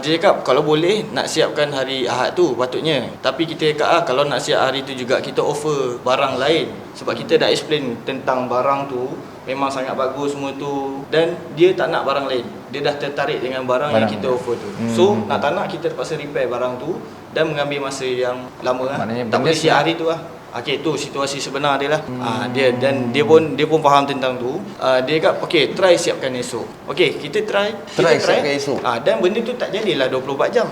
Dia cakap kalau boleh nak siapkan hari Ahad tu patutnya. Tapi kita cakap kalau nak siap hari tu juga, kita offer barang lain. Sebab kita dah explain tentang barang tu memang sangat bagus semua tu, dan dia tak nak barang lain. Dia dah tertarik dengan barang yang kita offer tu. So nak tak nak kita terpaksa repair barang tu dan mengambil masa yang lama lah. Maknanya Tak benda boleh siap hari tu lah. Okey, tu situasi sebenar dia lah. Dia pun faham tentang tu. Dia cakap okey, try siapkan esok. Okey, kita try siapkan esok. dan benda tu tak jadilah 24 jam.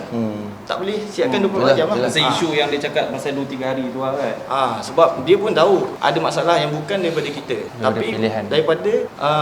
Tak boleh siapkan 24 jam lah. Pasal isu yang dia cakap pasal 2-3 hari tu lah kan. Sebab dia pun tahu ada masalah yang bukan daripada kita, tapi pilihan. daripada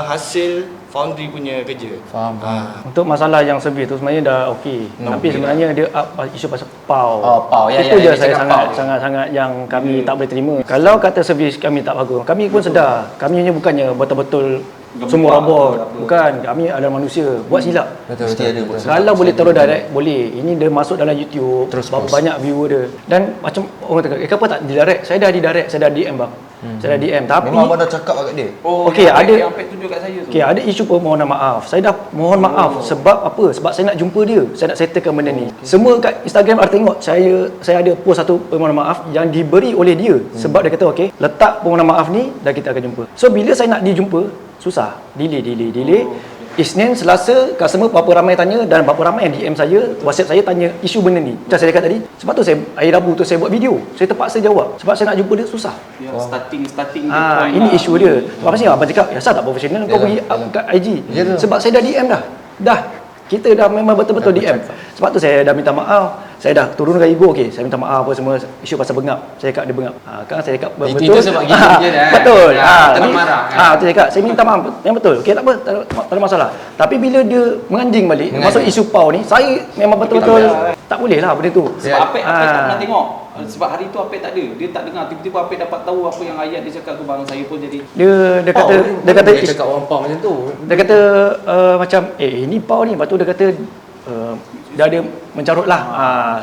hasil foundry punya kerja. Faham. Untuk masalah yang servis tu sebenarnya dah okey. Tapi sebenarnya dia isu pasal PAU. PAU. Itu Ya, je dia saya cakap PAU. sangat yang kami tak boleh terima. Kalau kata servis kami tak bagus, kami pun sedar. Kami hanya bukannya betul-betul semua robot. Bukan, kami adalah manusia. Buat silap. Mesti ada buat. Kalau boleh terus direct, boleh. Ini dia masuk dalam YouTube, Terus berapa post. banyak viewer dia. Dan macam orang kata, kenapa tak direct? Saya dah direct, saya dah DM bang. Saya dah DM. Tapi Memang abang dah cakap kat dia. Okey, ada yang Pet tunjuk kat saya tu. okey, ada isu permohonan maaf. Saya dah mohon maaf sebab apa? Sebab saya nak jumpa dia. Saya nak settlekan benda ni. Semua kat Instagram ada tengok saya ada post satu permohonan maaf yang diberi oleh dia sebab dia kata okey, letak permohonan maaf ni dan kita akan jumpa. So bila saya nak dijumpa, susah. Delay. Isnin, Selasa, customer berapa ramai tanya dan berapa ramai yang DM saya, WhatsApp saya tanya isu benda ni. Macam saya cakap tadi, sebab tu saya hari Rabu tu saya buat video. Saya terpaksa jawab sebab saya nak jumpa dia susah. Yang starting dia point Ini lah. isu dia. Sebab apa abang cakap, ya asal tak profesional kau pergi up kat IG. Sebab saya dah DM dah. Kita dah memang betul-betul DM. Sebab tu saya dah minta maaf. Saya dah turunkan ego, okey. Saya minta maaf apa semua isu pasal bengap. Saya cakap dia bengap. Kan saya cakap betul. Itu sebab gitu je dah. Betul. Tak nak marah kan. Tu saya cakap, saya minta maaf. Yang betul. Okey, tak apa, tak ada masalah. Tapi bila dia menganjing balik, masuk isu PAU ni, saya memang betul-betul tak boleh lah benda tu. Sebab Apek tak pernah tengok. Sebab hari tu Apek tak ada. Dia tak dengar. Tiba-tiba Apek dapat tahu apa yang ayat dia cakap tu, barang saya pun jadi Dia kata dia cakap orang PAU macam tu. dia kata macam ini PAU ni. Lepas tu dia kata dia ada mencarut lah.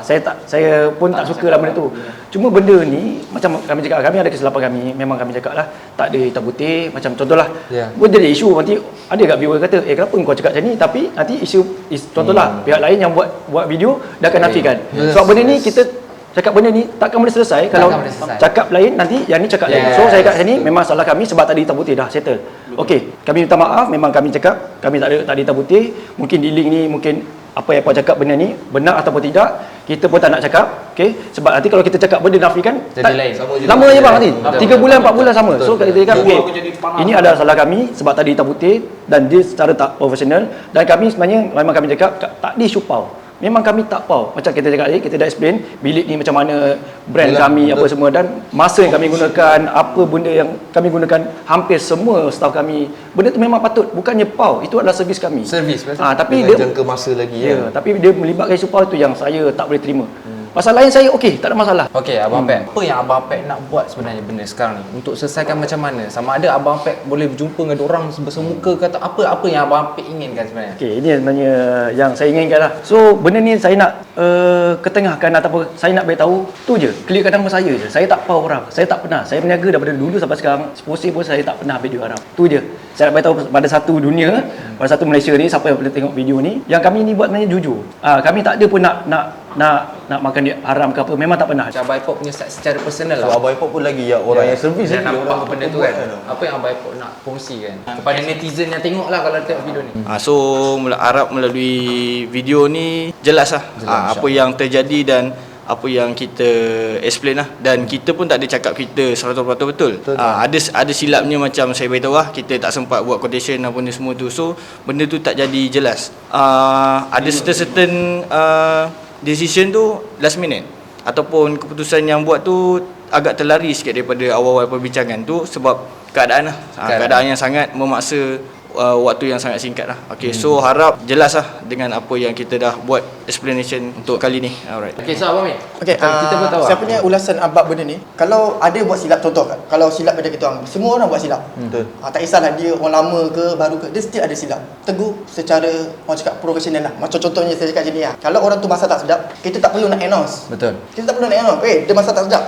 Saya pun tak suka lah benda tu. Cuma benda ni macam kami cakap, kami ada kesilapan kami. Memang kami cakap lah tak ada hitam putih. Macam contohlah pun jadi isu nanti ada kat viewer kata kenapa kau cakap macam ni, tapi nanti contohlah pihak lain yang buat video dah akan nafikan. Sebab benda ni kita cakap benda ni takkan boleh selesai kalau boleh selesai. cakap lain nanti yang ni cakap lain. So saya kat sini memang salah kami sebab tadi hitam putih dah settle. Okey, kami minta maaf, memang kami cakap kami tak ada hitam putih. Mungkin di link ni mungkin apa yang kau cakap benda ni benar ataupun tidak, kita pun tak nak cakap. Okey, sebab nanti kalau kita cakap benda nafikan Jadi lain. lama je bang nanti. 3 bulan 4 bulan sama. So kita cakap okey, aku jadi panas. ini adalah salah kami sebab tadi hitam putih dan dia secara tak profesional, dan kami sebenarnya memang kami cakap tak di supau. Memang kami tak pau. Macam kita cakap tadi, kita dah explain bilik ni macam mana, brand kami apa semua, dan masa yang kami gunakan, apa benda yang kami gunakan, hampir semua staff kami. Benda tu memang patut, bukannya pau. Itu adalah servis kami. Servis, tapi Dengan dia jangka masa lagi tapi dia melibatkan isu pau tu yang saya tak boleh terima. Pasal lain saya okey, tak ada masalah. Okey, Abang Pek, apa yang Abang Pek nak buat sebenarnya benda sekarang ni untuk selesaikan macam mana? Sama ada Abang Pek boleh berjumpa dengan orang bersemuka ke atau apa yang Abang Pek inginkan sebenarnya? Okey, ini sebenarnya yang saya inginkan lah. So, benda ni saya nak ketengahkan ataupun saya nak beritahu tu je. Clearkan nama saya je. Saya tak pau orang. Saya tak pernah. Saya berniaga daripada dulu sampai sekarang. Exposure pun saya tak pernah video haram. Tu je. Saya nak beritahu pada satu dunia, pada satu Malaysia ni, siapa yang boleh tengok video ni, yang kami ni buat sebenarnya jujur. Kami tak ada pun nak makan dia haram ke apa, memang tak pernah. Macam Abang Ipok punya side secara personal So lah. Abang Ipok pun lagi orang yang servis Dia lagi, nampak orang benda tu kan. Apa yang Abang Ipok nak kongsikan kepada netizen yang tengok lah kalau tengok video ni? So harap melalui video ni jelas lah apa yang terjadi dan apa yang kita explain lah, dan kita pun tak ada cakap kita 100% betul. Ada silapnya, macam saya beritahu lah, kita tak sempat buat quotation apa ni semua tu. So benda tu tak jadi jelas. Ada certain decision tu last minute, ataupun keputusan yang buat tu agak terlari sikit daripada awal-awal perbincangan tu sebab keadaan lah. Keadaan yang sangat memaksa waktu yang sangat singkat lah. Okay, so harap jelas lah dengan apa yang kita dah buat explanation untuk kali ni. Alright. Okay, so Abang Min, Okay, kita pun tahu saya punya ulasan abab benda ni, kalau ada buat silap, contoh kan, kalau silap pada kita orang, semua orang buat silap. Betul. Tak kisahlah dia orang lama ke baru ke, dia still ada silap. Teguh secara orang cakap profesional lah. Macam contohnya saya cakap macam ni lah. Kalau orang tu masak tak sedap, kita tak perlu nak announce. betul. Kita tak perlu nak announce, dia masak tak sedap.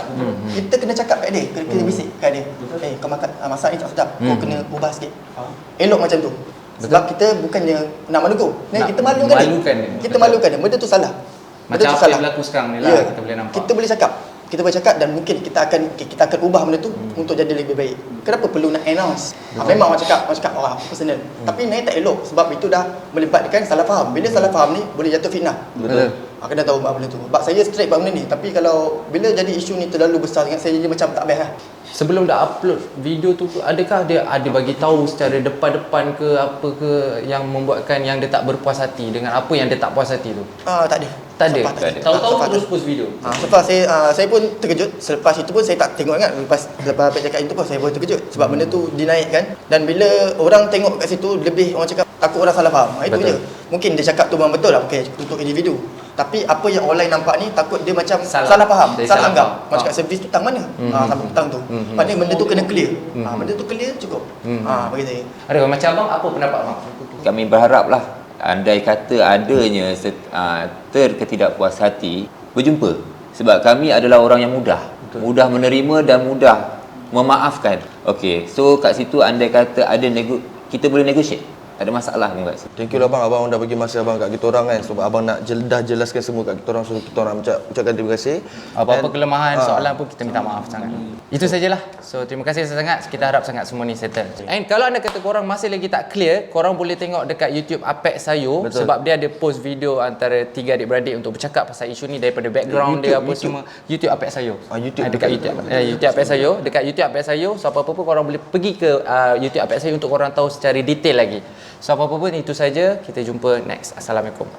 Kita kena cakap kat dia, kena bisik kat dia. Kau makan masak ni tak sedap, kau kena ubah sikit. Elok macam tu. Sebab kita bukannya nak malukan. Kita malukan dia. Malukan dia. Kita malukan dia. Benda tu salah. Macam apa yang berlaku sekarang ni lah, kita boleh nampak. Kita boleh cakap. kita bercakap dan mungkin kita akan ubah benda tu untuk jadi lebih baik. Kenapa perlu nak announce? Memang orang cakap orang personal. Tapi naik tak elok sebab itu dah melibatkan salah faham. Bila salah faham ni boleh jatuh fitnah. Betul. Kena tahu benda tu. Sebab saya straight benda ni. Tapi kalau bila jadi isu ni terlalu besar sangat, saya jadi macam tak best lah. Sebelum dah upload video tu, adakah dia ada bagi tahu secara depan-depan ke apa ke yang membuatkan yang dia tak berpuas hati dengan apa yang dia tak puas hati tu? Tak ada. Tak ada. Selepas Tahu-tahu Selepas terus tu. post video. Lepas saya pun terkejut. Selepas itu pun saya tak tengok ingat. Lepas Pak cakap itu pun saya pun terkejut sebab benda tu dinaikkan dan bila orang tengok kat situ lebih orang cakap takut orang salah faham. Itu Betul. je. Mungkin dia cakap tu memang betul lah untuk individu. Tapi apa yang online nampak ni takut dia macam salah faham, Dia salah salah anggap. faham. Macam kat servis tu tang mana? Sampai petang tu. Maknanya benda tu kena clear. Benda tu clear cukup. Bagi saya. Ada macam abang, apa pendapat abang? Kami berharaplah andai kata adanya terketidakpuas hati berjumpa, sebab kami adalah orang yang mudah menerima dan mudah memaafkan. Okey, so kat situ andai kata ada kita boleh negotiate, tak ada masalah pun kat situ. Thank you lah bang, abang dah bagi masa abang kat kita orang kan, sebab abang nak dah jelaskan semua kat kita orang, so kita orang ucapkan terima kasih. Apa-apa And, kelemahan, soalan pun kita minta maaf sangat. Itu sajalah. So terima kasih sangat. Kita harap sangat semua ni settle. And kalau anda kata korang masih lagi tak clear, korang boleh tengok dekat YouTube Apek Sayo. Betul. Sebab dia ada post video antara 3 adik-beradik untuk bercakap pasal isu ni daripada background dia apa semua. YouTube Apek Sayo. YouTube. Dekat YouTube. YouTube Apek Sayo. Dekat YouTube Apek Sayo. So apa-apa pun korang boleh pergi ke YouTube Apek Sayo untuk korang tahu secara detail lagi. So apa-apa pun itu saja. Kita jumpa next. Assalamualaikum.